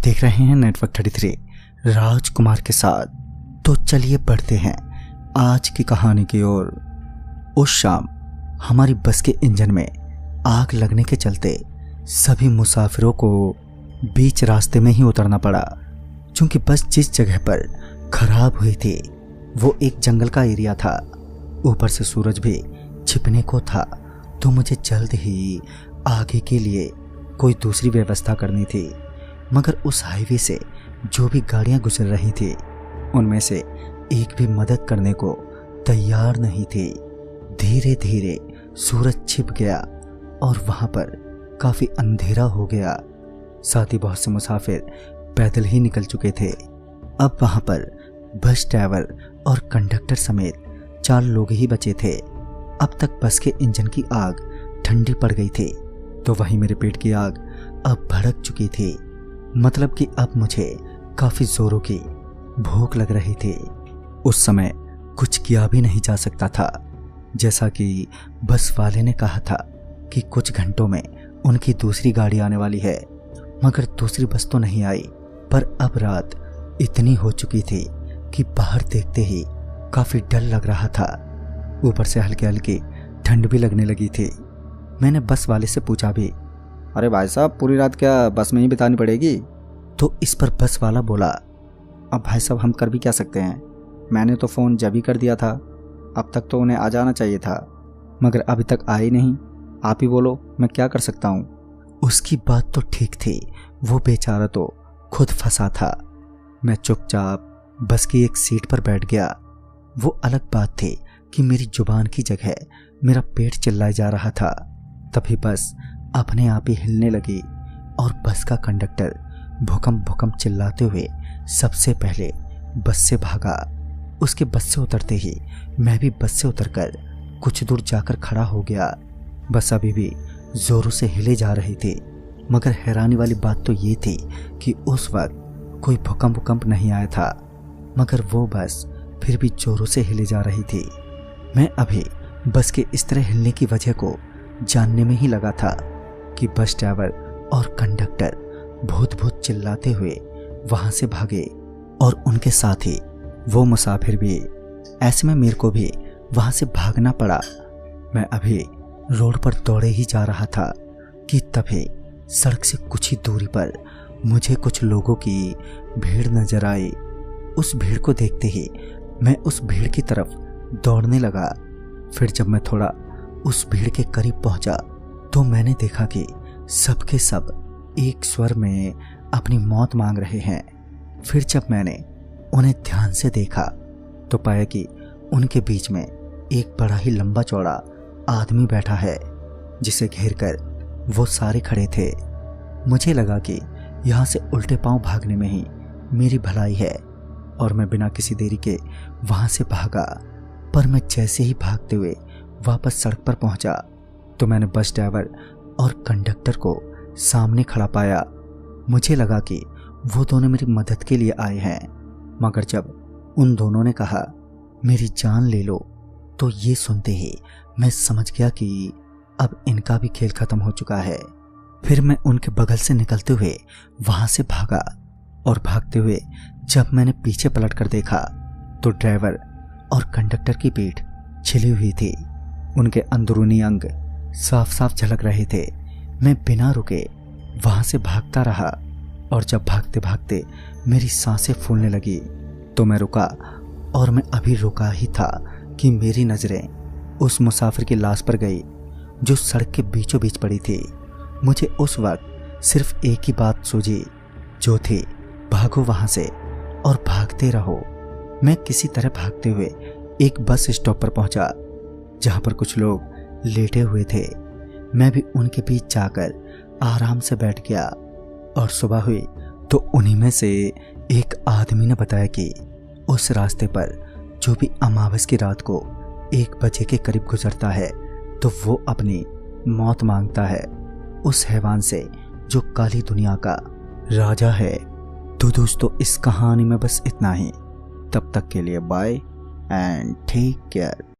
देख रहे हैं नेटवर्क 33 राजकुमार के साथ। तो चलिए बढ़ते हैं आज की कहानी की ओर। उस शाम हमारी बस के इंजन में आग लगने के चलते सभी मुसाफिरों को बीच रास्ते में ही उतरना पड़ा, क्योंकि बस जिस जगह पर खराब हुई थी वो एक जंगल का एरिया था। ऊपर से सूरज भी छिपने को था, तो मुझे जल्द ही आगे के लिए कोई दूसरी व्यवस्था करनी थी। मगर उस हाईवे से जो भी गाड़ियां गुजर रही थी उनमें से एक भी मदद करने को तैयार नहीं थी। धीरे धीरे सूरज छिप गया और वहां पर काफी अंधेरा हो गया। साथ ही बहुत से मुसाफिर पैदल ही निकल चुके थे। अब वहां पर बस ड्राइवर और कंडक्टर समेत 4 लोग ही बचे थे। अब तक बस के इंजन की आग ठंडी पड़ गई थी, तो वहीं मेरे पेट की आग अब भड़क चुकी थी। मतलब कि अब मुझे काफी जोरों की भूख लग रही थी। उस समय कुछ किया भी नहीं जा सकता था। जैसा कि बस वाले ने कहा था कि कुछ घंटों में उनकी दूसरी गाड़ी आने वाली है, मगर दूसरी बस तो नहीं आई। पर अब रात इतनी हो चुकी थी कि बाहर देखते ही काफी डर लग रहा था। ऊपर से हल्की हल्की ठंड भी लगने लगी थी। मैंने बस वाले से पूछा भी, अरे भाई साहब, पूरी रात क्या बस में ही बितानी पड़ेगी? तो इस पर बस वाला बोला, अब भाई साहब हम कर भी क्या सकते हैं? मैंने तो फ़ोन जब ही कर दिया था, अब तक तो उन्हें आ जाना चाहिए था, मगर अभी तक आए नहीं। आप ही बोलो, मैं क्या कर सकता हूँ? उसकी बात तो ठीक थी, वो बेचारा तो खुद फंसा था। मैं चुपचाप बस की एक सीट पर बैठ गया। वो अलग बात थी कि मेरी जुबान की जगह मेरा पेट चिल्लाए जा रहा था। तभी बस अपने आप ही हिलने लगी और बस का कंडक्टर भूकंप भूकंप चिल्लाते हुए सबसे पहले बस से भागा। उसके बस से उतरते ही मैं भी बस से उतरकर कुछ दूर जाकर खड़ा हो गया। बस अभी भी जोरों से हिले जा रही थी, मगर हैरानी वाली बात तो ये थी कि उस वक्त कोई भूकंप नहीं आया था, मगर वो बस फिर भी जोरों से हिले जा रही थी। मैं अभी बस के इस तरह हिलने की वजह को जानने में ही लगा था कि बस ड्राइवर और कंडक्टर भूत भूत चिल्लाते हुए वहां से भागे और उनके साथ ही वो मुसाफिर भी। ऐसे में मेरे को भी वहां से भागना पड़ा। मैं अभी रोड पर दौड़े ही जा रहा था कि तभी सड़क से कुछ ही दूरी पर मुझे कुछ लोगों की भीड़ नजर आई। उस भीड़ को देखते ही मैं उस भीड़ की तरफ दौड़ने लगा। फिर जब मैं थोड़ा उस भीड़ के करीब पहुंचा तो मैंने देखा कि सब के सब एक स्वर में अपनी मौत मांग रहे हैं। फिर जब मैंने उन्हें ध्यान से देखा तो पाया कि उनके बीच में एक बड़ा ही लंबा चौड़ा आदमी बैठा है, जिसे घेर कर वो सारे खड़े थे। मुझे लगा कि यहाँ से उल्टे पांव भागने में ही मेरी भलाई है, और मैं बिना किसी देरी के वहां से भागा। पर मैं जैसे ही भागते हुए वापस सड़क पर पहुंचा तो मैंने बस ड्राइवर और कंडक्टर को सामने खड़ा पाया। मुझे लगा कि वो दोनों मेरी मदद के लिए आए हैं, मगर जब उन दोनों ने कहा मेरी जान ले लो, तो ये सुनते ही मैं समझ गया कि अब इनका भी खेल खत्म हो चुका है। फिर मैं उनके बगल से निकलते हुए वहां से भागा, और भागते हुए जब मैंने पीछे पलट कर देखा तो ड्राइवर और कंडक्टर की पीठ छिली हुई थी। उनके अंदरूनी अंग साफ साफ झलक रहे थे। मैं बिना रुके वहां से भागता रहा, और जब भागते भागते मेरी सांसें फूलने लगी तो मैं रुका। और मैं अभी रुका ही था कि मेरी नजरें उस मुसाफिर की लाश पर गई जो सड़क के बीचों बीच पड़ी थी। मुझे उस वक्त सिर्फ एक ही बात सूझी, जो थी भागो वहां से और भागते रहो। मैं किसी तरह भागते हुए एक बस स्टॉप पर पहुंचा, जहां पर कुछ लोग लेटे हुए थे। मैं भी उनके बीच जाकर आराम से बैठ गया, और सुबह हुई तो उन्हीं में से एक आदमी ने बताया कि उस रास्ते पर जो भी अमावस की रात को 1 बजे के करीब गुजरता है तो वो अपनी मौत मांगता है उस हैवान से जो काली दुनिया का राजा है। तो दोस्तों, इस कहानी में बस इतना ही। तब तक के लिए बाय एंड टेक केयर।